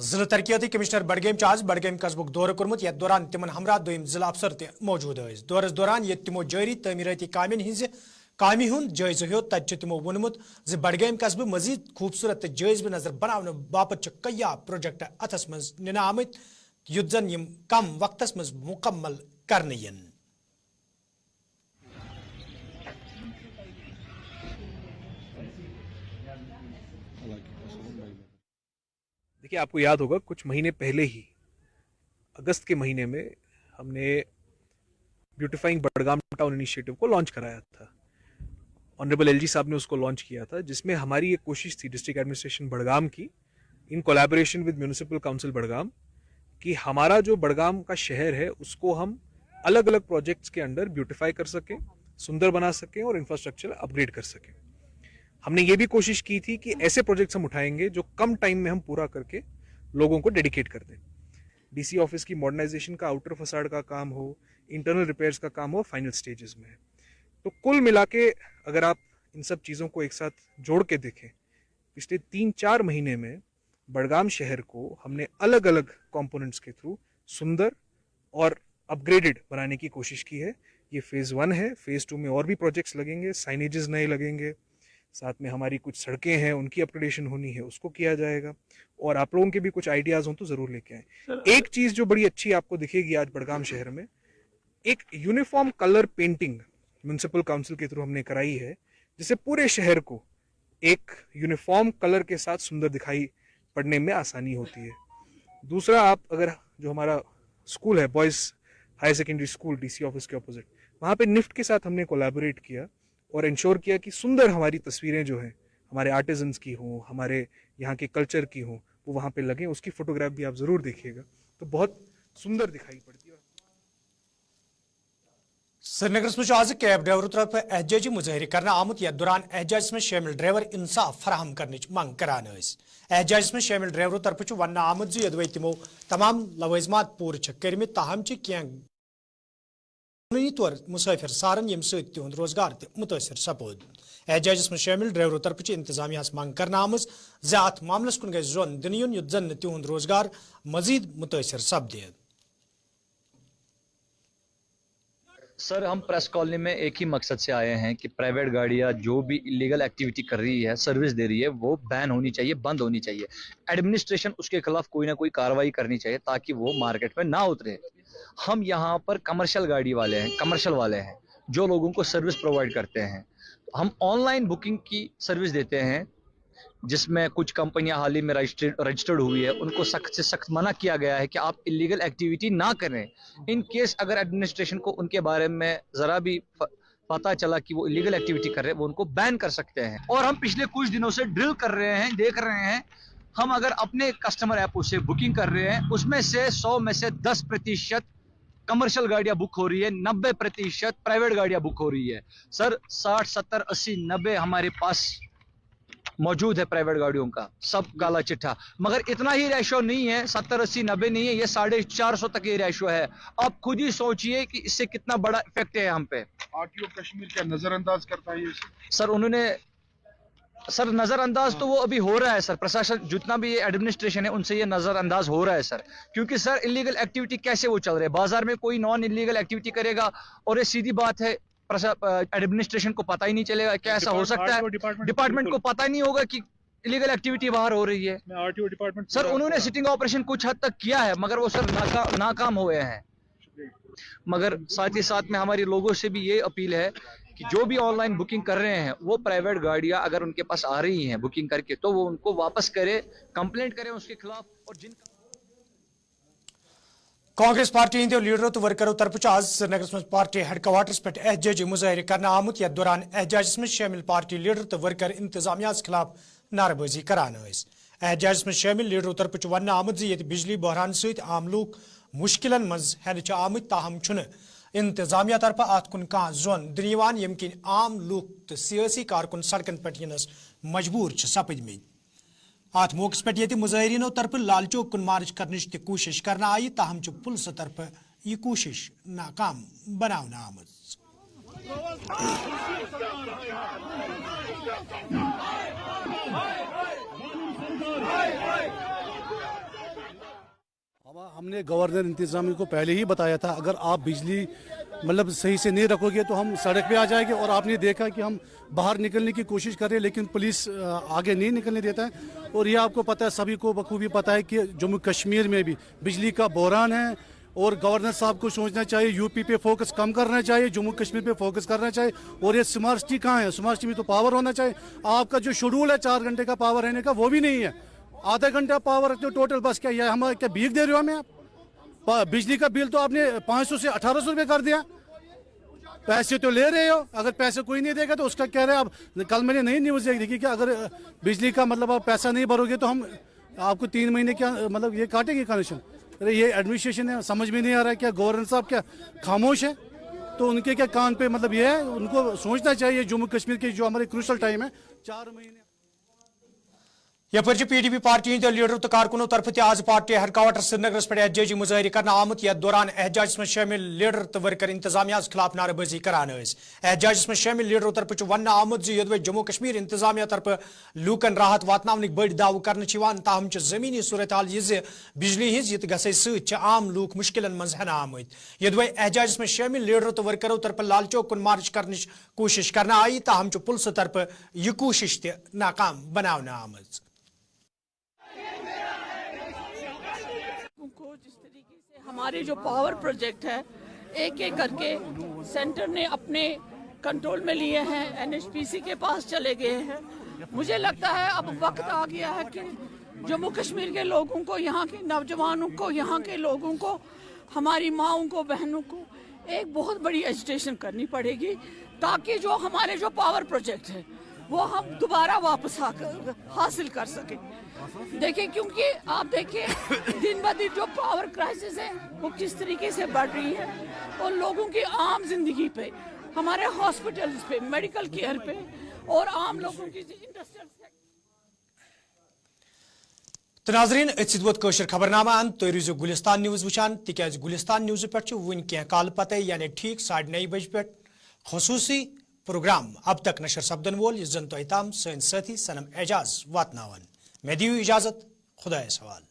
जिला तरक्याती कमिश्नर बडगम आज बडगम कस्बुक दौर कोर्मुत यथ दौरान तिमन हमरा दोयम जिला अफसर त मौजूद दौरस दौरान ये तिमो जारी तमीरती कामन हिंज कामि हुंद जायजा हेत तत तिमो वोनमुत ज बडगम कस्बह मजीद खूबसूरत तो जायज नजर बनाने बापत कया प्रोजेक्ट अथस मज निना आमत युत जन यम कम वक्तस मज मुकम्मल करने यन। देखिए, आपको याद होगा कुछ महीने पहले ही अगस्त के महीने में हमने ब्यूटिफाइंग बडगाम टाउन इनिशिएटिव को लॉन्च कराया था। ऑनरेबल एलजी साहब ने उसको लॉन्च किया था, जिसमें हमारी ये कोशिश थी डिस्ट्रिक्ट एडमिनिस्ट्रेशन बडगाम की in collaboration with municipal council Budgam कि हमारा जो बडगाम का शहर है उसको हम अलग अलग प्रोजेक्ट्स के अंडर ब्यूटिफाई कर सकें, सुंदर बना सकें और इंफ्रास्ट्रक्चर अपग्रेड कर सकें। हमने ये भी कोशिश की थी कि ऐसे प्रोजेक्ट्स हम उठाएंगे जो कम टाइम में हम पूरा करके लोगों को डेडिकेट कर दें। डीसी ऑफिस की मॉडर्नाइजेशन का आउटर फसाड का काम हो, इंटरनल रिपेयर्स का काम हो, फाइनल स्टेजेस में है। तो कुल मिला के अगर आप इन सब चीज़ों को एक साथ जोड़ के देखें, पिछले 3-4 महीने में बडगाम शहर को हमने अलग अलग कंपोनेंट्स के थ्रू सुंदर और अपग्रेडेड बनाने की कोशिश की है। ये फेज़ 1 है, फेज़ 2 में और भी प्रोजेक्ट्स लगेंगे, साइनेजेस नए लगेंगे, साथ में हमारी कुछ सड़कें हैं उनकी अपग्रेडेशन होनी है, उसको किया जाएगा, और आप लोगों के भी कुछ आइडियाज हों तो जरूर लेके आए। एक चीज जो बड़ी अच्छी आपको दिखेगी आज बडगाम शहर में, एक uniform colour painting municipal council के थ्रू हमने कराई है, जिससे पूरे शहर को एक यूनिफॉर्म कलर के साथ सुंदर दिखाई पड़ने में आसानी होती है। दूसरा, आप अगर जो हमारा स्कूल है boys higher secondary school DC office के ऑपोजिट, वहाँ पे निफ्ट के साथ हमने कोलैबोरेट किया और इंश्योर किया कि सुंदर हमारी तस्वीरें जो हैं हमारे आर्टिजन्स की हों, हमारे यहाँ के कल्चर की हों, वो वहाँ पे लगें। उसकी फोटोग्राफ भी आप ज़रूर देखिएगा, तो बहुत सुंदर दिखाई पड़ती है। श्रीनगर में आज कैब ड्राइवर तरफ एहजाजी मुजाहरे करना आमुत यथ दौरान एहजाज में शामिल ड्राइवर इंसाफ फराहम करने मंग करान। एहजाज में शामिल ड्राइवरों तरफ वन आमुत जो तिमो तमाम लवाजमात पूर कर्मित, ताहम तौर मुसाफिर सारन यम सहुंद रोजगार मुतासर सपोद। एहजाज में शामिल ड्राइवरों तरफ इंतजामिया मंग कर अत मामलस कुन गई जोन दिन युन युत जन तिहुंद रोजगार मजीद मुतासर सपदे। सर, हम प्रेस कॉलोनी में एक ही मकसद से आए हैं कि प्राइवेट गाड़ियां जो भी इलीगल एक्टिविटी कर रही है, सर्विस दे रही है, वो बैन होनी चाहिए, बंद होनी चाहिए। एडमिनिस्ट्रेशन उसके खिलाफ कोई ना कोई कार्रवाई करनी चाहिए ताकि वो मार्केट में ना उतरे। हम यहाँ पर कमर्शियल गाड़ी वाले हैं, कमर्शियल वाले हैं जो लोगों को सर्विस प्रोवाइड करते हैं। हम ऑनलाइन बुकिंग की सर्विस देते हैं, जिसमें कुछ कंपनियां हाल ही में रजिस्टर्ड हुई है, उनको सख्त से सख्त मना किया गया है कि आप इलीगल एक्टिविटी ना करें। इन केस अगर एडमिनिस्ट्रेशन को उनके बारे में जरा भी पता चला कि वो इलीगल एक्टिविटी कर रहे हैं, वो उनको बैन कर सकते हैं। और हम पिछले कुछ दिनों से ड्रिल कर रहे हैं, देख रहे हैं, हम अगर अपने कस्टमर ऐप से बुकिंग कर रहे हैं, उसमें से 100 में से 10% कमर्शियल गाड़ियां बुक हो रही है, 90% प्राइवेट गाड़ियां बुक हो रही है। सर, 60, 70, 80, 90 हमारे पास मौजूद है प्राइवेट गाड़ियों का, सब काला चिट्ठा। मगर इतना ही रेशो नहीं है, 70, 80, 90 नहीं है, ये 450 तक ये रेशो है। आप खुद ही सोचिए कि इससे कितना बड़ा इफेक्ट है हम पे। आरटीओ कश्मीर क्या नजरअंदाज करता है ये? सर, उन्होंने नजरअंदाज तो वो अभी हो रहा है सर, प्रशासन जितना भी ये एडमिनिस्ट्रेशन है उनसे ये नजरअंदाज हो रहा है सर। क्योंकि सर, इलीगल एक्टिविटी कैसे वो चल रहे हैं, बाजार में कोई नॉन इलीगल एक्टिविटी करेगा और ये सीधी बात है एडमिनिस्ट्रेशन को पता ही नहीं चलेगा। क्या ऐसा हो सकता है? डिपार्टमेंट को पता ही नहीं होगा कि इलीगल एक्टिविटी बाहर हो रही है। आरटीओ डिपार्टमेंट सर, उन्होंने सिटिंग ऑपरेशन कुछ हद तक किया है, मगर वो सर नाकाम हुए हैं। मगर साथ ही साथ में हमारी लोगों से भी ये अपील है कि जो भी ऑनलाइन बुकिंग कर रहे हैं, वो प्राइवेट गाड़ियां अगर उनके पास आ रही हैं बुकिंग करके, तो वो उनको वापस करे, कंप्लेंट करें उसके खिलाफ। और जिनका कांग्रेस पार्टी हिंदो लीडरों तो वर्करों तरफ आज श्रीनगर में पार्टी हेडक्वार्टर्स पे एहजाजी मुजाहरे करना आमुत यथ दौरान एहजाज में शामिल पार्टी लीडर तो वर्कर इंतजामिया खिलाफ नारेबाजी करान। एहजाज में शामिल लीडरों तरफ वन आमुत ये बिजली बहरान सहित आम लोग मुश्किलन मज हेन आमुत, ताहम इंतजामिया तरफ अत कुन कह जोन दिन यम किन आम लोग तो सियासी कारकुन सड़कन पे यनस मजबूर सपदम। अत मौके पे ये मुजाहरीनों तरफ लाल चौक कुन मार्च करने की कोशिश करना आई, ताहम पुलिस तरफ यह कोशिश नाकाम बनाना आमद। अब हमने गवर्नर इंतजामिया को पहले ही बताया था, अगर आप बिजली मतलब सही से नहीं रखोगे तो हम सड़क पे आ जाएंगे। और आपने देखा कि हम बाहर निकलने की कोशिश कर रहे हैं, लेकिन पुलिस आगे नहीं निकलने देता है। और ये आपको पता है, सभी को बखूबी पता है कि जम्मू कश्मीर में भी बिजली का बहरान है। और गवर्नर साहब को सोचना चाहिए, यूपी पे फोकस कम करना चाहिए, जम्मू कश्मीर पे फोकस करना चाहिए। और ये स्मार्ट सिटी कहाँ है? स्मार्ट सिटी में तो पावर होना चाहिए। आपका जो शेड्यूल है 4 घंटे का पावर रहने का, वो भी नहीं है। आधा घंटा पावर रखते हो टोटल, बस क्या ये हम क्या भीख दे रहे हो हमें आप? बिजली का बिल तो आपने 500 से 1800 रुपये कर दिया। पैसे तो ले रहे हो, अगर पैसे कोई नहीं देगा तो उसका कह रहे हैं। अब कल मैंने नई न्यूज़ देखी कि अगर बिजली का मतलब आप पैसा नहीं भरोगे तो हम आपको 3 महीने क्या मतलब ये काटेंगे कनेक्शन। अरे ये एडमिनिस्ट्रेशन है, समझ में नहीं आ रहा है। क्या गवर्नर साहब क्या खामोश है? तो उनके क्या कान पे मतलब ये है, उनको सोचना चाहिए जम्मू कश्मीर की जो हमारे क्रूशल टाइम है 4 महीने। यपर PDP पार्टी हंद लीडर तो कारकुनों तरफ आज पार्टी हेडक्वार्टर श्रीनगर पे एहतजाजी मुजाहरी करना आमुत। यथ दौरान एहतजाज में शामिल लीडर तो वर्कर इंतजामिया खिलाफ नारेबाजी करान। एहतजाज में शामिल लीडरों तरफ वन आमुत जो जम्मू कश्मीर इंतजामिया तरफ लूकन राहत वातन बड़ दाव कर ताहम जमीनी सूरत हाल यह बिजली हज यत गई आम लूक मुश्किल मज हन आमत। यदि एहतजाज में शामिल लीडरों तो वर्करों तरफ लाल चौक कुन मार्च करने कोशिश करना आई, ताहम पुलिस तरफ यह कोशिश नाकाम बनाना आमज। को जिस तरीके से हमारे जो पावर प्रोजेक्ट है एक एक करके सेंटर ने अपने कंट्रोल में लिए हैं, NHPC के पास चले गए हैं। मुझे लगता है अब वक्त आ गया है कि जम्मू कश्मीर के लोगों को, यहाँ के नौजवानों को, यहाँ के लोगों को, हमारी माओं को, बहनों को एक बहुत बड़ी एजिटेशन करनी पड़ेगी, ताकि जो हमारे जो पावर प्रोजेक्ट है वो हम दोबारा वापस हासिल कर सकें। देखिए, क्योंकि आप देखिए दिन ब दिन जो पावर क्राइसिस है वो किस तरीके से बढ़ रही है, और लोगों की आम जिंदगी पे, हमारे हॉस्पिटल्स पे, मेडिकल केयर पे, और आम लोगों की इंडस्ट्रियल। तो नाजरीन अत खबरनामा अंत तो Rousseau Gulistan news वुचान, तिकाज Gulistan news पे वन क्या काल पते यानी ठीक 9:30 बजे पे खसूसी प्रोग्राम अब तक नशर सपदन वोल इस जन तो सन साथी सनम एजाज वातनावन। मैं दियो इजाजत, खुदा सवाल।